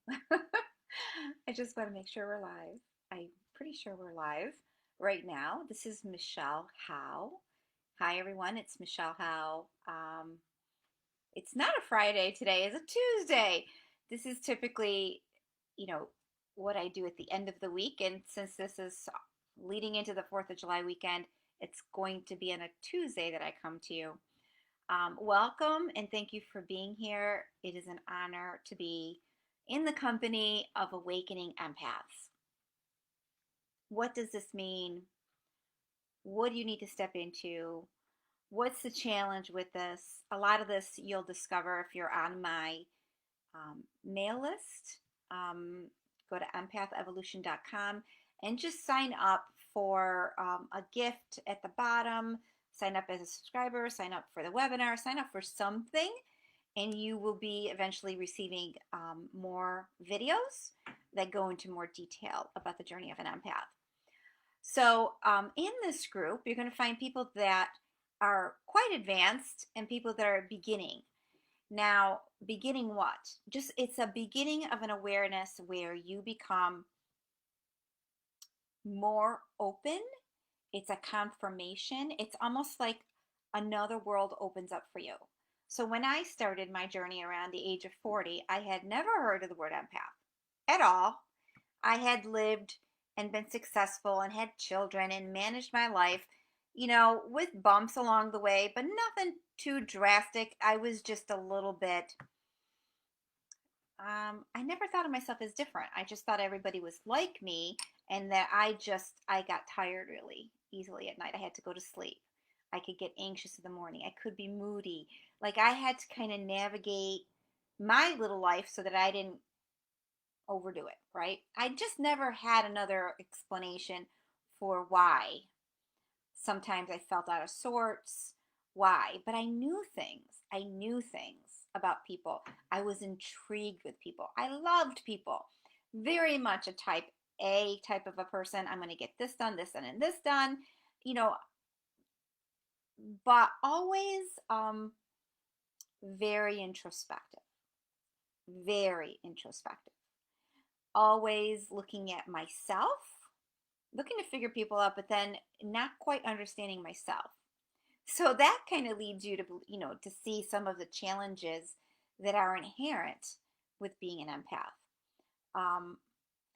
I just want to make sure we're live. I'm pretty sure we're live right now. This is Michelle Howe. Hi, everyone. It's Michelle Howe. It's not a Friday today, it's a Tuesday. This is typically, you know, what I do at the end of the week. And since this is leading into the 4th of July weekend, it's going to be on a Tuesday that I come to you. Welcome and thank you for being here. It is an honor to be in the company of awakening empaths. What does this mean? What do you need to step into? What's the challenge with this? A lot of this you'll discover if you're on my mail list. Go to empathevolution.com and just sign up for a gift at the bottom. Sign up as a subscriber, sign up for the webinar, sign up for something, and you will be eventually receiving more videos that go into more detail about the journey of an empath. So in this group, you're going to find people that are quite advanced and people that are beginning. Now, beginning what? Just it's a beginning of an awareness where you become more open. It's a confirmation. It's almost like another world opens up for you. So when I started my journey around the age of 40, I had never heard of the word empath at all. I had lived and been successful and had children and managed my life, with bumps along the way, but nothing too drastic. I was just a little bit, I never thought of myself as different. I just thought everybody was like me and that I got tired really easily at night. I had to go to sleep. I could get anxious in the morning. I could be moody. Like I had to kind of navigate my little life so that I didn't overdo it, right? I just never had another explanation for why. Sometimes I felt out of sorts. Why? But I knew things. I knew things about people. I was intrigued with people. I loved people. Very much a type A type of a person. I'm going to get this done, and this done, you know, but always very introspective. Very introspective. Always looking at myself, looking to figure people out, but then not quite understanding myself. So that kind of leads you to see some of the challenges that are inherent with being an empath.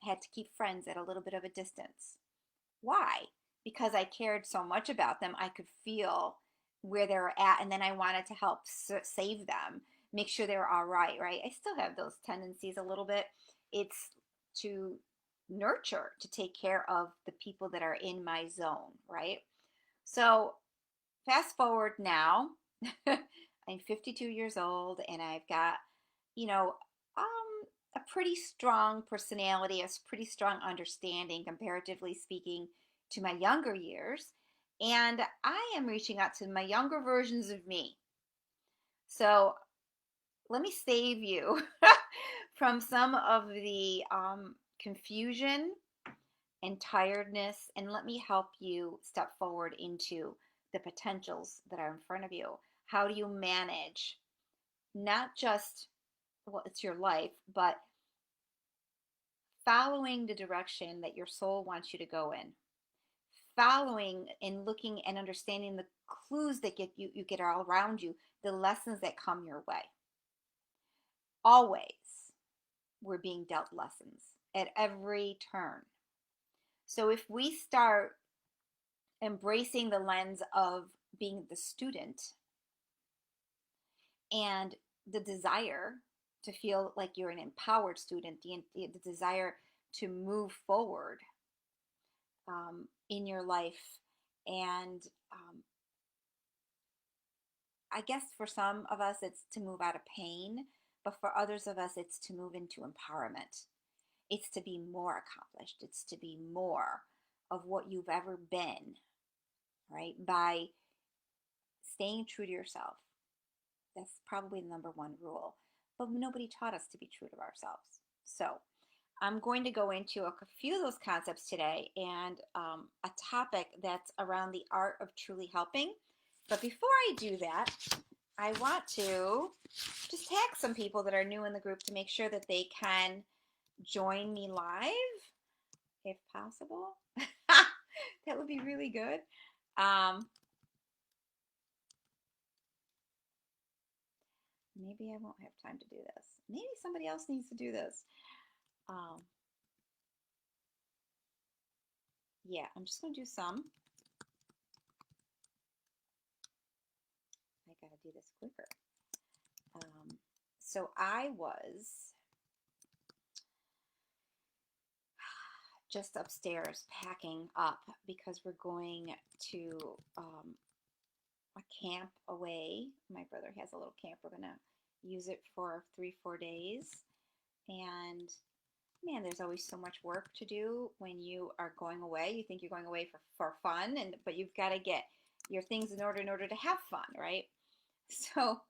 Had to keep friends at a little bit of a distance. Why? Because I cared so much about them. I could feel where they were at, and then I wanted to help save them, make sure they were all right, right? I still have those tendencies a little bit. It's to nurture, to take care of the people that are in my zone, right? So fast forward now, I'm 52 years old and I've got, you know, a pretty strong personality, a pretty strong understanding, comparatively speaking, to my younger years. And I am reaching out to my younger versions of me. So let me save you from some of the confusion and tiredness, and let me help you step forward into the potentials that are in front of you. How do you manage not just, well, it's your life, but following the direction that your soul wants you to go in? Following and looking and understanding the clues that you get all around you, the lessons that come your way. Always, we're being dealt lessons at every turn. So if we start embracing the lens of being the student and the desire to feel like you're an empowered student, the desire to move forward in your life. And I guess for some of us, it's to move out of pain, but for others of us, it's to move into empowerment. It's to be more accomplished. It's to be more of what you've ever been, right? By staying true to yourself. That's probably the number one rule. But nobody taught us to be true to ourselves. So I'm going to go into a few of those concepts today and a topic that's around the art of truly helping. But before I do that, I want to just tag some people that are new in the group to make sure that they can join me live if possible. That would be really good. Maybe I won't have time to do this. Maybe somebody else needs to do this. Yeah, I'm just going to do some. I got to do this quicker. So I was just upstairs packing up because we're going to a camp away. My brother has a little camp. We're going to use it for 3-4 days. And man, there's always so much work to do when you are going away. You think you're going away for fun, but you've got to get your things in order to have fun, right? So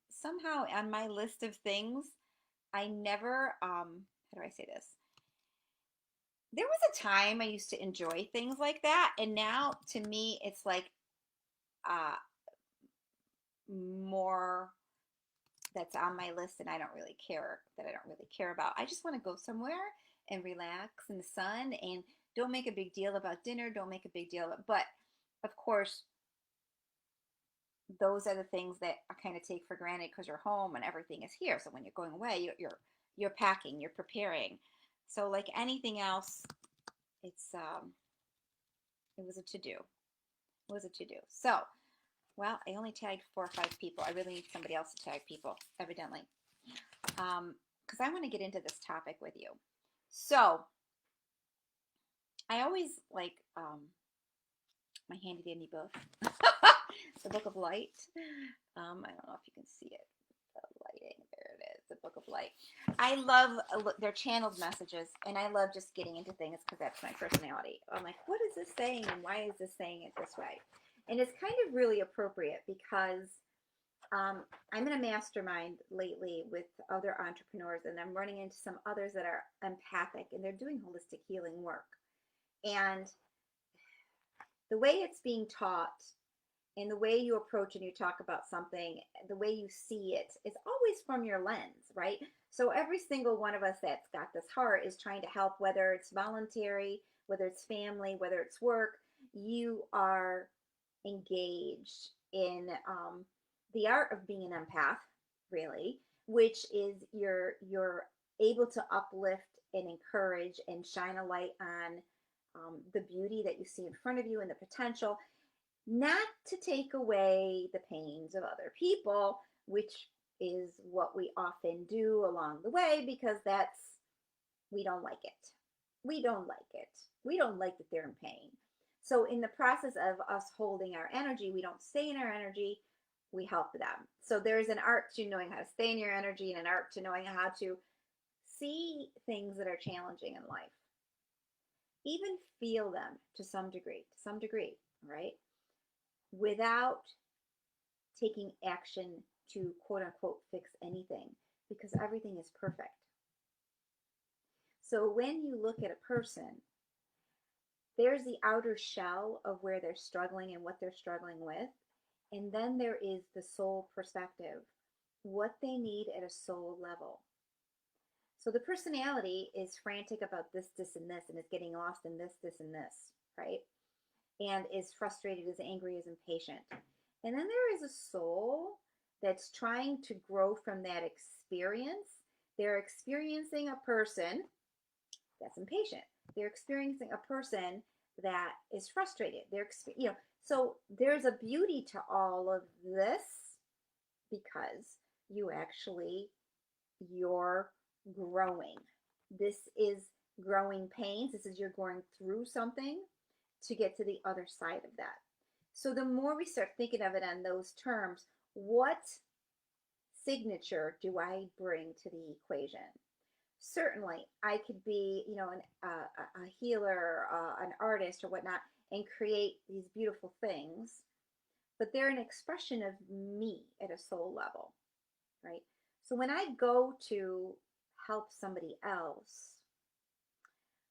somehow on my list of things, I never, how do I say this? There was a time I used to enjoy things like that, and now to me it's like more that's on my list and I don't really care about. I just want to go somewhere and relax in the sun and don't make a big deal about dinner, don't make a big deal about, but of course those are the things that I kind of take for granted because you're home and everything is here. So when you're going away, you're packing, you're preparing. So like anything else, it's it was a to-do. It was a to-do. So, well, I only tagged 4 or 5 people. I really need somebody else to tag people, evidently. Because I want to get into this topic with you. So, I always like my handy dandy book, the Book of Light. I don't know if you can see it. The lighting, there it is, the Book of Light. I love their channeled messages, and I love just getting into things because that's my personality. I'm like, what is this saying, and why is this saying it this way? And it's kind of really appropriate because I'm in a mastermind lately with other entrepreneurs, and I'm running into some others that are empathic, and they're doing holistic healing work. And the way it's being taught and the way you approach and you talk about something, the way you see it is always from your lens, right? So every single one of us that's got this heart is trying to help, whether it's voluntary, whether it's family, whether it's work. You are engaged in the art of being an empath, really, which is you're able to uplift and encourage and shine a light on the beauty that you see in front of you and the potential, not to take away the pains of other people, which is what we often do along the way because we don't like it. We don't like it. We don't like that they're in pain. So, in the process of us holding our energy, we don't stay in our energy, we help them. So, there's an art to knowing how to stay in your energy and an art to knowing how to see things that are challenging in life, even feel them to some degree, right? Without taking action to quote unquote fix anything because everything is perfect. So when you look at a person, there's the outer shell of where they're struggling and what they're struggling with. And then there is the soul perspective, what they need at a soul level. So the personality is frantic about this, and this, and is getting lost in this, and this, right? And is frustrated, is angry, is impatient. And then there is a soul that's trying to grow from that experience. They're experiencing a person that's impatient. They're experiencing a person that is frustrated. So there's a beauty to all of this because you're growing. This is growing pains. This is you're going through something to get to the other side of that. So the more we start thinking of it on those terms, what signature do I bring to the equation? Certainly, I could be, a healer, an artist, or whatnot, and create these beautiful things, but they're an expression of me at a soul level, right? So when I go to help somebody else,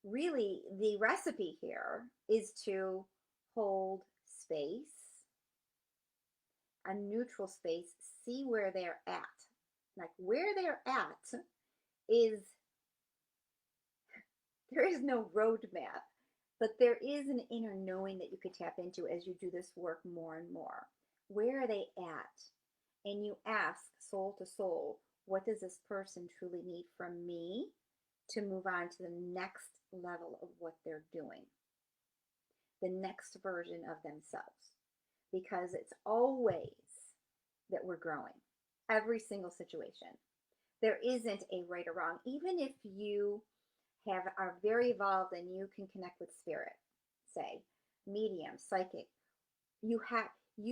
really the recipe here is to hold space, a neutral space, see where they're at. Like where they're at is There is no roadmap, but there is an inner knowing that you could tap into as you do this work more and more. Where are they at? And you ask soul to soul, what does this person truly need from me to move on to the next level of what they're doing, the next version of themselves? Because it's always that we're growing, every single situation. There isn't a right or wrong. Even if you are very evolved and you can connect with spirit, say medium, psychic, you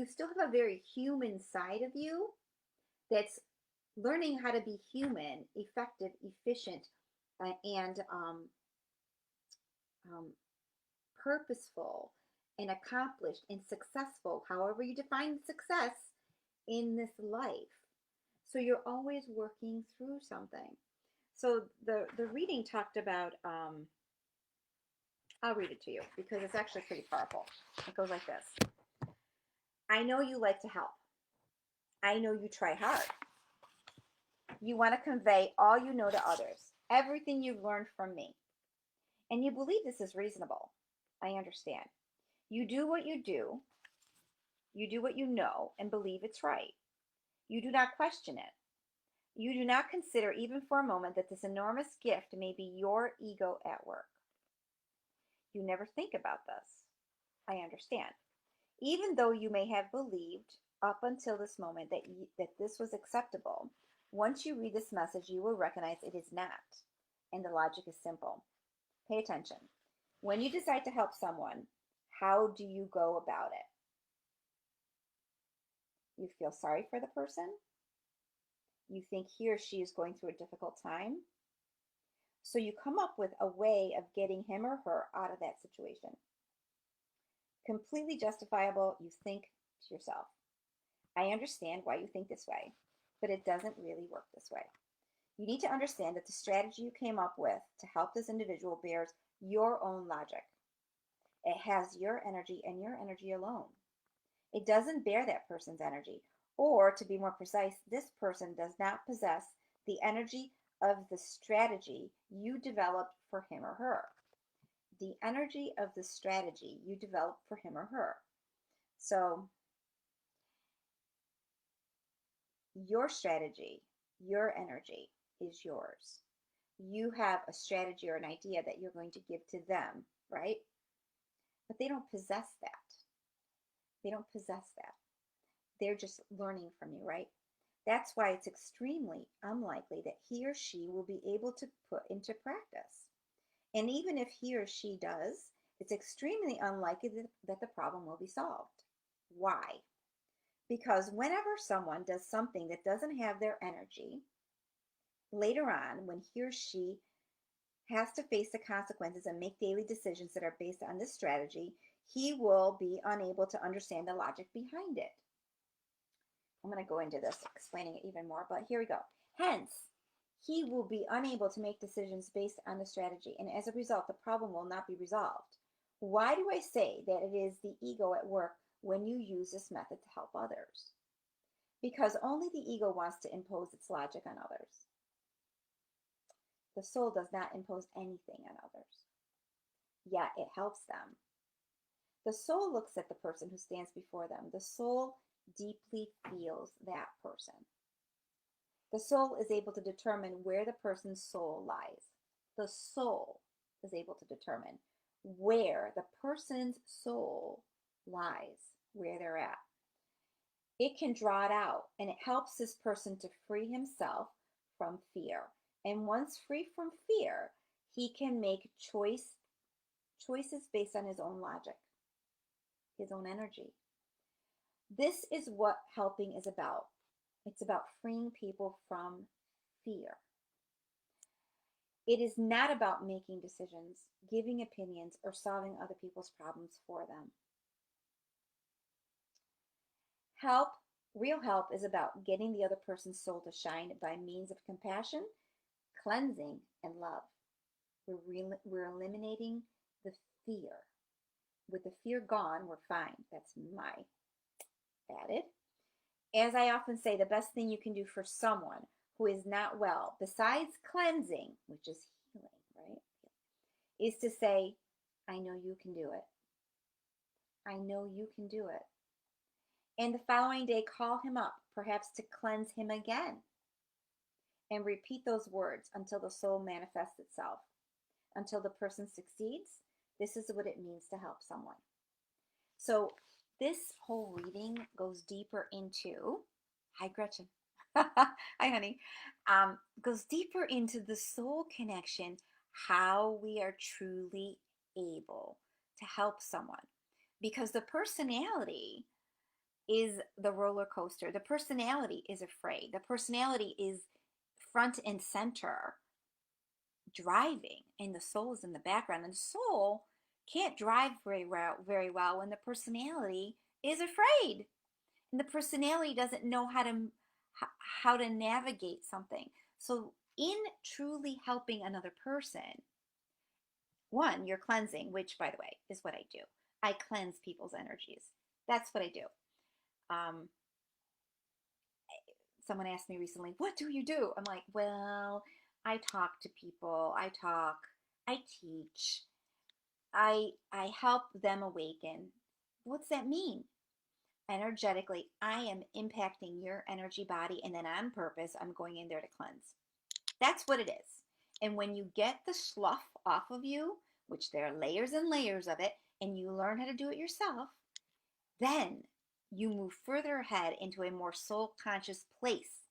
still have a very human side of you that's learning how to be human, effective, efficient, and purposeful and accomplished and successful, however you define success in this life. So you're always working through something. So the reading talked about, I'll read it to you because it's actually pretty powerful. It goes like this. I know you like to help. I know you try hard. You want to convey all you know to others, everything you've learned from me. And you believe this is reasonable. I understand. You do what you do. You do what you know and believe it's right. You do not question it. You do not consider even for a moment that this enormous gift may be your ego at work. You never think about this. I understand. Even though you may have believed up until this moment that this was acceptable, once you read this message, you will recognize it is not. And the logic is simple. Pay attention. When you decide to help someone, how do you go about it? You feel sorry for the person? You think he or she is going through a difficult time? So you come up with a way of getting him or her out of that situation. Completely justifiable, you think to yourself, I understand why you think this way, but it doesn't really work this way. You need to understand that the strategy you came up with to help this individual bears your own logic. It has your energy and your energy alone. It doesn't bear that person's energy. Or, to be more precise, this person does not possess the energy of the strategy you developed for him or her. The energy of the strategy you developed for him or her. So, your strategy, your energy is yours. You have a strategy or an idea that you're going to give to them, right? But they don't possess that. They don't possess that. They're just learning from you, right? That's why it's extremely unlikely that he or she will be able to put into practice. And even if he or she does, it's extremely unlikely that the problem will be solved. Why? Because whenever someone does something that doesn't have their energy, later on, when he or she has to face the consequences and make daily decisions that are based on this strategy, he will be unable to understand the logic behind it. I'm going to go into this, explaining it even more, but here we go. Hence, he will be unable to make decisions based on the strategy, and as a result, the problem will not be resolved. Why do I say that it is the ego at work when you use this method to help others? Because only the ego wants to impose its logic on others. The soul does not impose anything on others, yet it helps them. The soul looks at the person who stands before them. The soul deeply feels that person. The soul is able to determine where the person's soul lies. The soul is able to determine where the person's soul lies, where they're at. It can draw it out, and it helps this person to free himself from fear. And once free from fear, he can make choices based on his own logic, his own energy. This is what helping is about. It's about freeing people from fear. It is not about making decisions, giving opinions, or solving other people's problems for them. Real help is about getting the other person's soul to shine by means of compassion, cleansing, and love. We're eliminating the fear. With the fear gone, we're fine. That's my added. As I often say, the best thing you can do for someone who is not well, besides cleansing, which is healing, right, is to say, I know you can do it. I know you can do it. And the following day, call him up, perhaps to cleanse him again, and repeat those words until the soul manifests itself, until the person succeeds. This is what it means to help someone. So this whole reading goes deeper into, hi Gretchen, hi honey, goes deeper into the soul connection, how we are truly able to help someone. Because the personality is the roller coaster. The personality is afraid. The personality is front and center driving, and the soul is in the background. And the soul can't drive very well when the personality is afraid, and the personality doesn't know how to navigate something. So in truly helping another person, one, you're cleansing, which by the way is what I do. I cleanse people's energies. That's what I do. Someone asked me recently, what do you do? I'm like, well, I talk to people, I teach, I help them awaken. What's that mean? Energetically, I am impacting your energy body, and then on purpose, I'm going in there to cleanse. That's what it is. And when you get the slough off of you, which there are layers and layers of it, and you learn how to do it yourself, then you move further ahead into a more soul conscious place.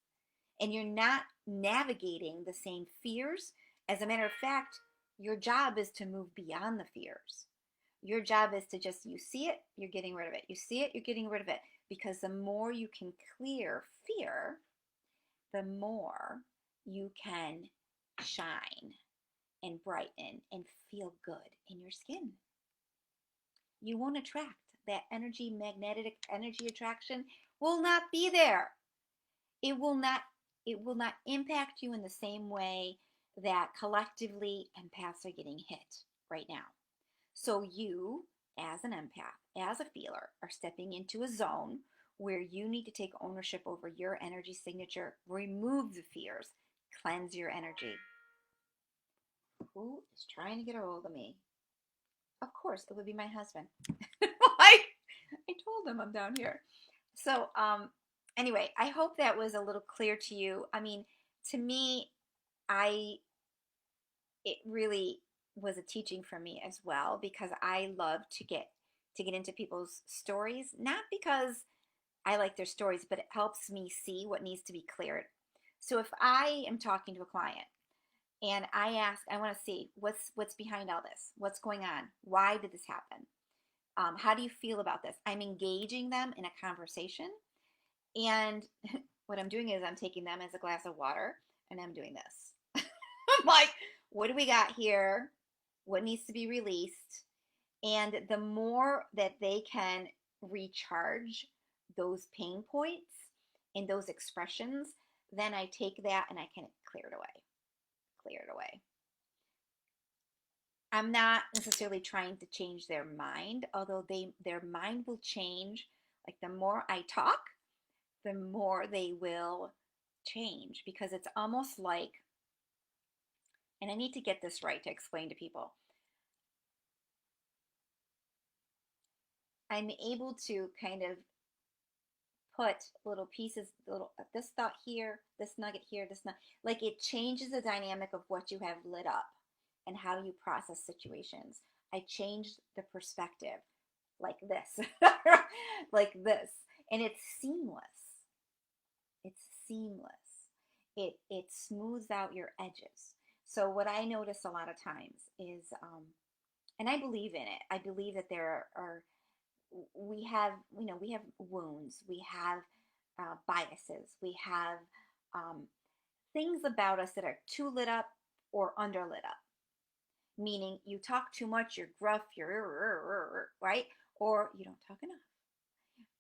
And you're not navigating the same fears. As a matter of fact, your job is to move beyond the fears. Your job is to just, you see it, you're getting rid of it. You see it, you're getting rid of it. Because the more you can clear fear, the more you can shine and brighten and feel good in your skin. You won't attract that energy, magnetic energy attraction will not be there. It will not impact you in the same way that collectively empaths are getting hit right now. So you, as an empath, as a feeler, are stepping into a zone where you need to take ownership over your energy signature, remove the fears, cleanse your energy. Who is trying to get a hold of me? Of course, it would be my husband. Like, I told him I'm down here. So, anyway, I hope that was a little clear to you. I mean, to me, it really was a teaching for me as well, because I love to get into people's stories, not because I like their stories, but it helps me see what needs to be cleared. So if I am talking to a client and I want to see what's behind all this, what's going on, why did this happen, how do you feel about this? I'm engaging them in a conversation, and what I'm doing is I'm taking them as a glass of water, and I'm doing this. I'm like, what do we got here? What needs to be released? And the more that they can recharge those pain points and those expressions, then I take that and I can clear it away. Clear it away. I'm not necessarily trying to change their mind, although their mind will change. Like, the more I talk, the more they will change, because it's almost like, and I need to get this right to explain to people, I'm able to kind of put little pieces, this thought here, this nugget here, this nugget, like, it changes the dynamic of what you have lit up and how you process situations. I changed the perspective like this, like this, and it's seamless. It's seamless. It smooths out your edges. So what I notice a lot of times is, and I believe in it. I believe that there are we have wounds, we have biases, we have things about us that are too lit up or under lit up. Meaning, you talk too much, you're gruff, you're right, or you don't talk enough,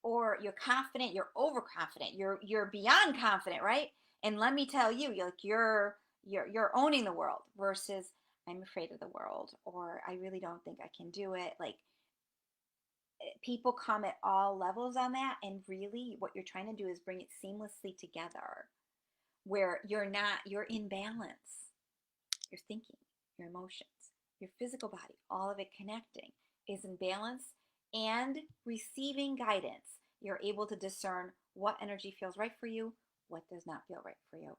or you're confident, you're overconfident, you're beyond confident, right? And let me tell you, you're owning the world, versus I'm afraid of the world, or I really don't think I can do it. Like, people come at all levels on that, and really what you're trying to do is bring it seamlessly together, where you're in balance. Your thinking, your emotions, your physical body, all of it connecting, is in balance and receiving guidance, you're able to discern what energy feels right for you, what does not feel right for you,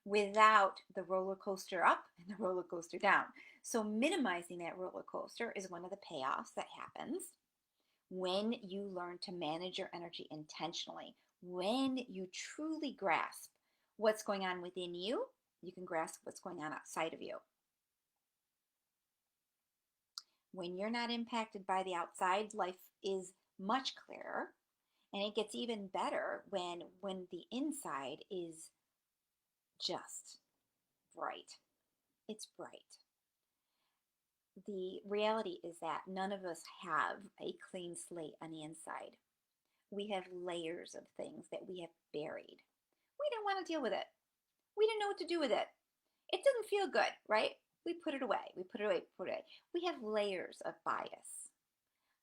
without the roller coaster up and the roller coaster down. So minimizing that roller coaster is one of the payoffs that happens when you learn to manage your energy intentionally. When you truly grasp what's going on within you, you can grasp what's going on outside of you. When you're not impacted by the outside, life is much clearer, and it gets even better when the inside is just bright. It's bright. The reality is that none of us have a clean slate on the inside. We have layers of things that we have buried. We didn't want to deal with it. We didn't know what to do with it. It didn't feel good, right? We put it away. We put it away. We put it away. We have layers of bias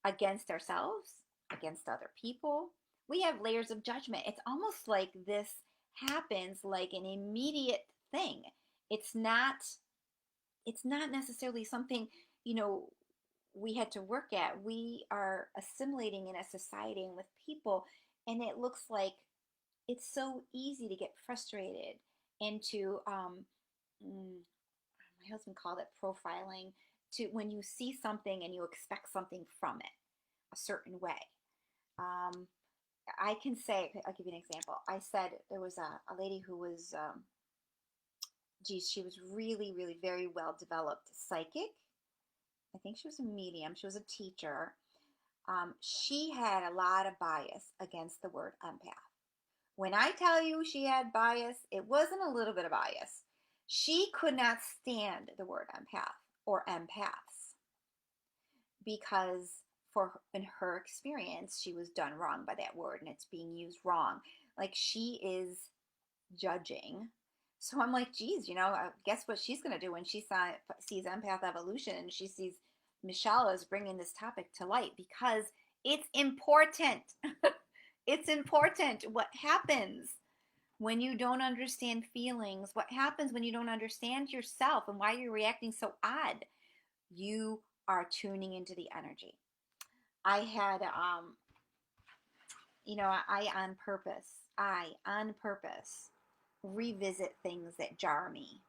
against ourselves, against other people. We have layers of judgment. It's almost like this happens like an immediate thing. It's not necessarily something, we had to work at. We are assimilating in a society and with people, and it looks like it's so easy to get frustrated into my husband called it profiling, to when you see something and you expect something from it a certain way. I can say, I'll give you an example. I said there was a lady who was, she was really, really very well developed psychic. I think she was a medium. She was a teacher. She had a lot of bias against the word empath. When I tell you she had bias, it wasn't a little bit of bias. She could not stand the word empath or empaths because in her experience, she was done wrong by that word and it's being used wrong. Like, she is judging. So I'm like, geez, guess what she's going to do when she sees Empath Evolution and she sees Michelle is bringing this topic to light, because it's important. It's important. What happens when you don't understand feelings? What happens when you don't understand yourself and why you're reacting so odd? You are tuning into the energy. I had, I on purpose revisit things that jar me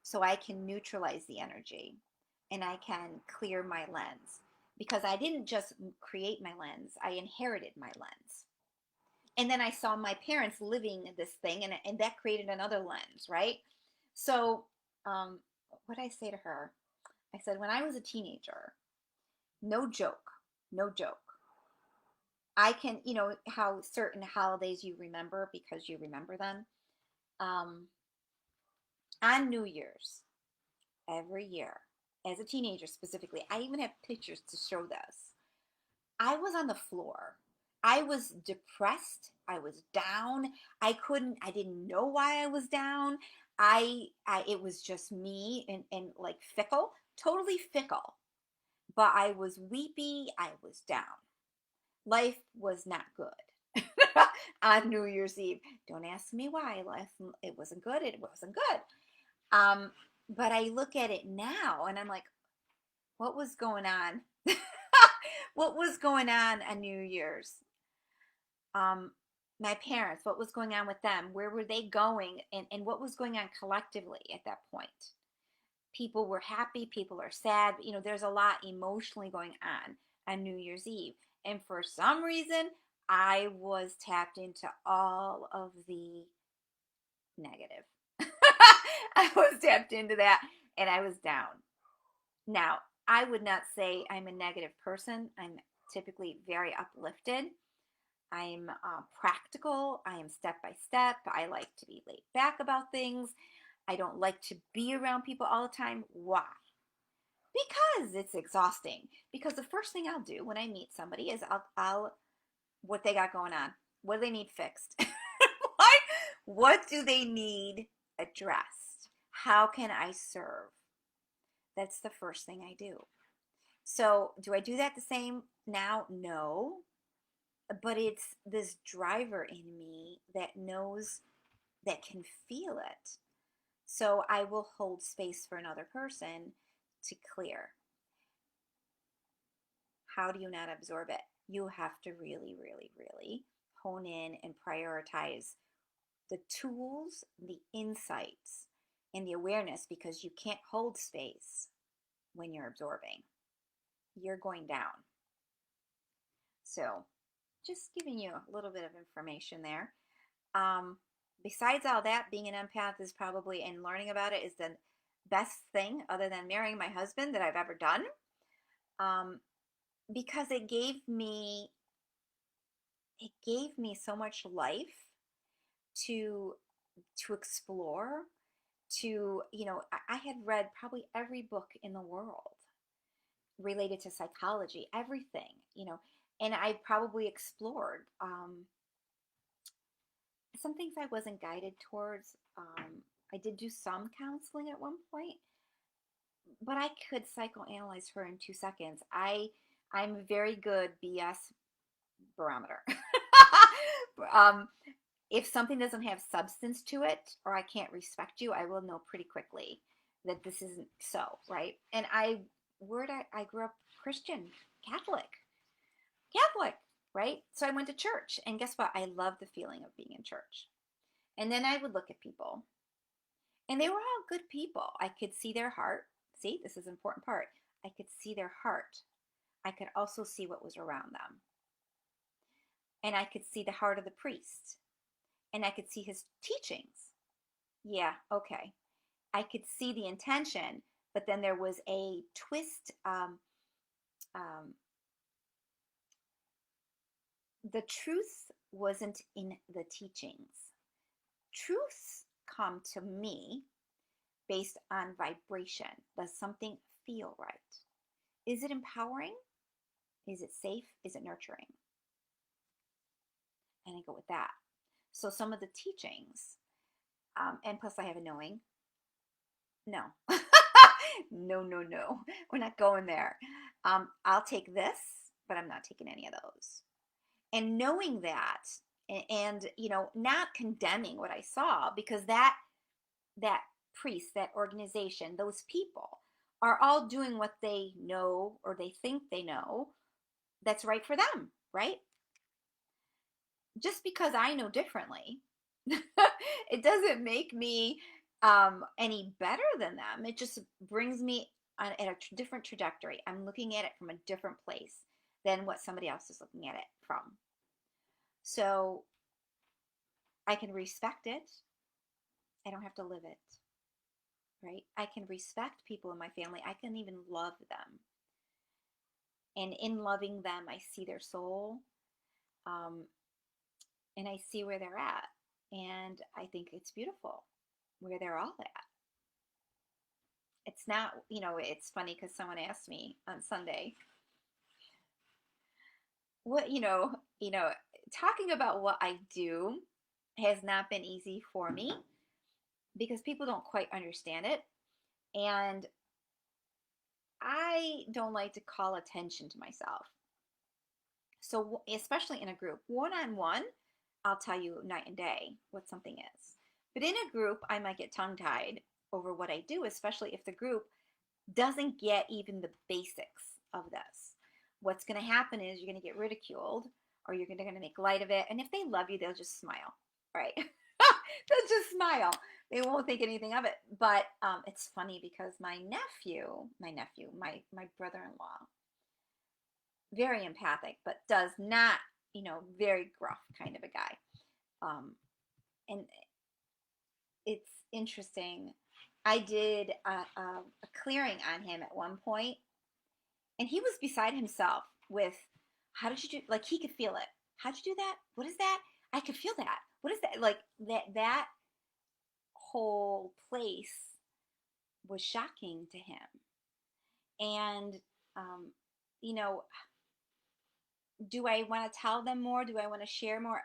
so I can neutralize the energy and I can clear my lens, because I didn't just create my lens, I inherited my lens. And then I saw my parents living this thing, and that created another lens, right? So what I say to her, I said, when I was a teenager, no joke, I can, how certain holidays you remember because you remember them. On New Year's, every year, as a teenager specifically, I even have pictures to show this. I was on the floor. I was depressed. I was down. I didn't know why I was down. It was just me and like fickle, totally fickle. But I was weepy. I was down. Life was not good on New Year's Eve. Don't ask me why. It wasn't good. It wasn't good. But I look at it now and I'm like, what was going on? What was going on New Year's? My parents, what was going on with them? Where were they going? And what was going on collectively at that point? People were happy, people are sad. There's a lot emotionally going on New Year's Eve. And for some reason, I was tapped into all of the negative. I was tapped into that and I was down. Now, I would not say I'm a negative person. I'm typically very uplifted. I'm practical. I am step by step. I like to be laid back about things. I don't like to be around people all the time. Why? Because it's exhausting. Because the first thing I'll do when I meet somebody is I'll what they got going on. What do they need fixed? What do they need addressed? How can I serve? That's the first thing I do. So do I do that the same now? No. But it's this driver in me that knows, that can feel it. So I will hold space for another person to clear. How do you not absorb it? You have to really, really, really hone in and prioritize the tools, the insights, and the awareness, because you can't hold space when you're absorbing. You're going down. So just giving you a little bit of information there. Besides all that, being an empath is probably, and learning about it is the best thing other than marrying my husband that I've ever done. Because it gave me so much life to explore, to, I had read probably every book in the world related to psychology, everything, and I probably explored some things I wasn't guided towards. I did do some counseling at one point, but I could psychoanalyze her in 2 seconds. I'm a very good BS barometer. If something doesn't have substance to it, or I can't respect you, I will know pretty quickly that this isn't so, right? And I grew up Christian, Catholic, right? So I went to church, and guess what? I loved the feeling of being in church. And then I would look at people, and they were all good people. I could see their heart. See, this is an important part. I could see their heart. I could also see what was around them. And I could see the heart of the priest. And I could see his teachings. Yeah, okay. I could see the intention, but then there was a twist. The truth wasn't in the teachings. Truths come to me based on vibration. Does something feel right? Is it empowering? Is it safe? Is it nurturing? And I go with that. So some of the teachings, and plus I have a knowing. No. No. We're not going there. I'll take this, but I'm not taking any of those. And knowing that, and not condemning what I saw, because that priest, that organization, those people are all doing what they know, or they think they know, that's right for them, right? Just because I know differently, it doesn't make me any better than them. It just brings me at a different trajectory. I'm looking at it from a different place than what somebody else is looking at it from. So I can respect it. I don't have to live it, right? I can respect people in my family. I can even love them. And in loving them, I see their soul, and I see where they're at. And I think it's beautiful where they're all at. It's not, it's funny because someone asked me on Sunday, what, talking about what I do has not been easy for me because people don't quite understand it. And I don't like to call attention to myself. So, especially in a group, one-on-one, I'll tell you night and day what something is. But in a group, I might get tongue-tied over what I do, especially if the group doesn't get even the basics of this. What's going to happen is you're going to get ridiculed, or you're going to make light of it. And if they love you, they'll just smile, right? They'll just smile. They won't think anything of it. But it's funny because my brother-in-law, very empathic, but does not, very gruff kind of a guy. And it's interesting. I did a clearing on him at one point, and he was beside himself with, how did you do, like, he could feel it. How'd you do that? What is that? I could feel that. What is that? Like, that whole place was shocking to him. And, you know, do I want to tell them more? Do I want to share more?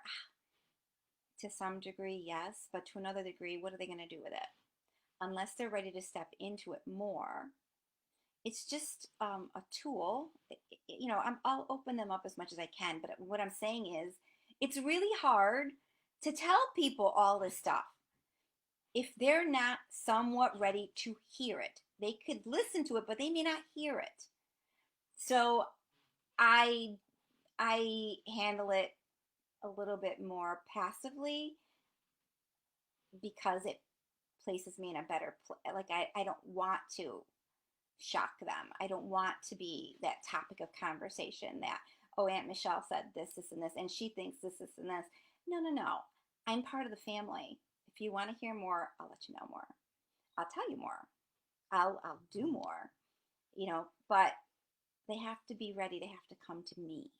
To some degree, yes. But to another degree, what are they going to do with it? Unless they're ready to step into it more, it's just a tool. I'll open them up as much as I can. But what I'm saying is, it's really hard to tell people all this stuff if they're not somewhat ready to hear it. They could listen to it, but they may not hear it. So I I handle it a little bit more passively because it places me in a better place. Like I don't want to shock them. I don't want to be that topic of conversation that, oh, Aunt Michelle said this, and this, and she thinks this, and this. No, no, no. I'm part of the family. If you want to hear more, I'll let you know more. I'll tell you more. I'll do more, but they have to be ready. They have to come to me,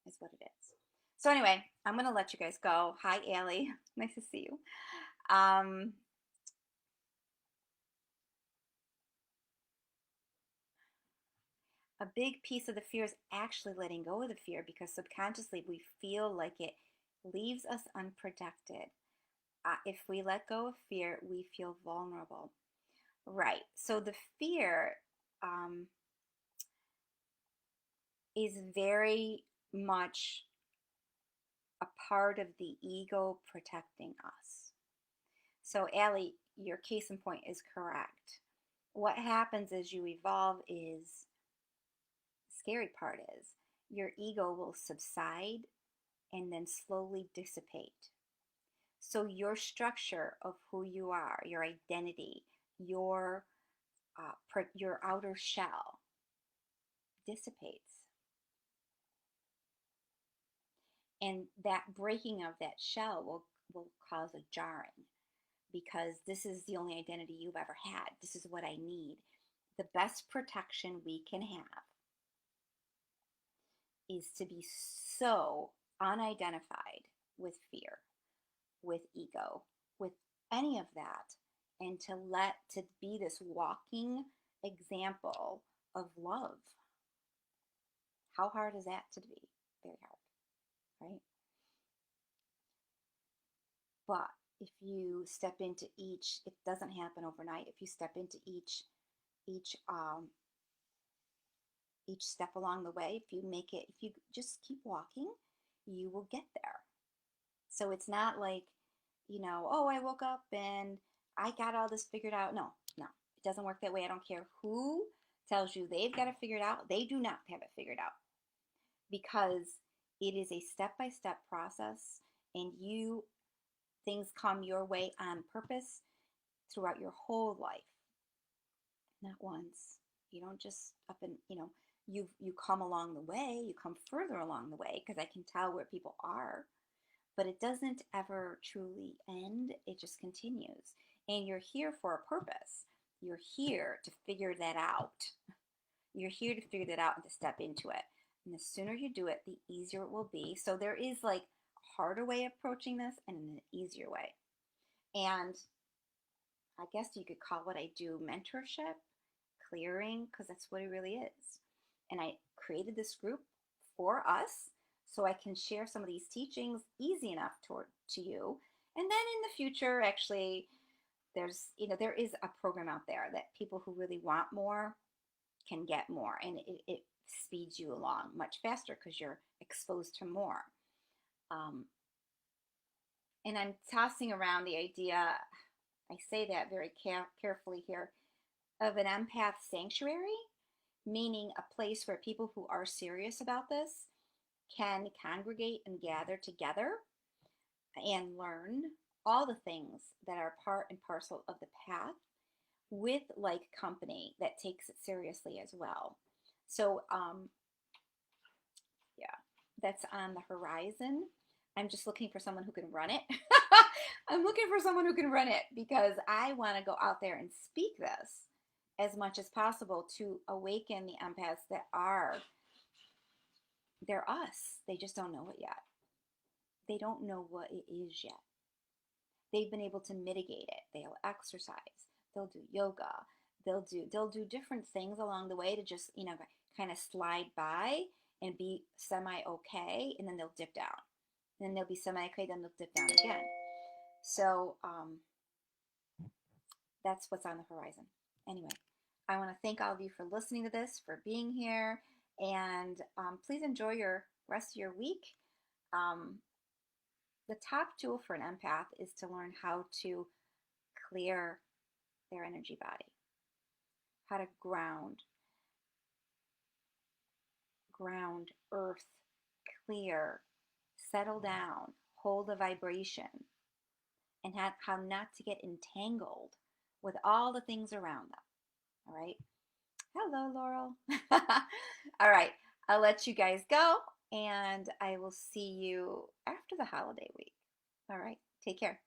is what it is. So anyway, I'm going to let you guys go. Hi, Allie. Nice to see you. A big piece of the fear is actually letting go of the fear, because subconsciously we feel like it leaves us unprotected. If we let go of fear, we feel vulnerable. Right. So the fear is very much a part of the ego protecting us. So, Allie, your case in point is correct. What happens as you evolve is, the scary part is, your ego will subside and then slowly dissipate. So your structure of who you are, your identity, your outer shell dissipates. And that breaking of that shell will cause a jarring, because this is the only identity you've ever had. This is what I need. The best protection we can have is to be so unidentified with fear, with ego, with any of that, and to be this walking example of love. How hard is that to be? Very hard, right? But if you step into each, it doesn't happen overnight. If you step into each each step along the way, if you just keep walking, you will get there. So it's not like, oh, I woke up and I got all this figured out. No, no, it doesn't work that way. I don't care who tells you they've got it figured out. They do not have it figured out, because it is a step-by-step process, and things come your way on purpose throughout your whole life, not once. You don't just up and you come along the way. You come further along the way, because I can tell where people are, but it doesn't ever truly end. It just continues, and you're here for a purpose. You're here to figure that out. You're here to figure that out and to step into it. And the sooner you do it, the easier it will be. So there is like a harder way of approaching this and an easier way. And I guess you could call what I do mentorship, clearing, because that's what it really is. And I created this group for us so I can share some of these teachings easy enough to you. And then in the future, actually, there is a program out there that people who really want more can get more, and it speeds you along much faster because you're exposed to more. And I'm tossing around the idea, I say that very carefully here, of an empath sanctuary, meaning a place where people who are serious about this can congregate and gather together and learn all the things that are part and parcel of the path, with like company that takes it seriously as well. So yeah, that's on the horizon. I'm just looking for someone who can run it. I'm looking for someone who can run it, because I want to go out there and speak this as much as possible to awaken the empaths they're us. They just don't know it yet. They don't know what it is yet. They've been able to mitigate it. They'll exercise. They'll do yoga. They'll do different things along the way to just, kind of slide by and be semi okay, and then they'll dip down. And then they'll be semi okay, then they'll dip down again. So that's what's on the horizon. Anyway, I want to thank all of you for listening to this, for being here, and please enjoy your rest of your week. The top tool for an empath is to learn how to clear their energy body. how to ground, earth, clear, settle down, hold a vibration, and how not to get entangled with all the things around them. All right. Hello, Laurel. All right. I'll let you guys go, and I will see you after the holiday week. All right. Take care.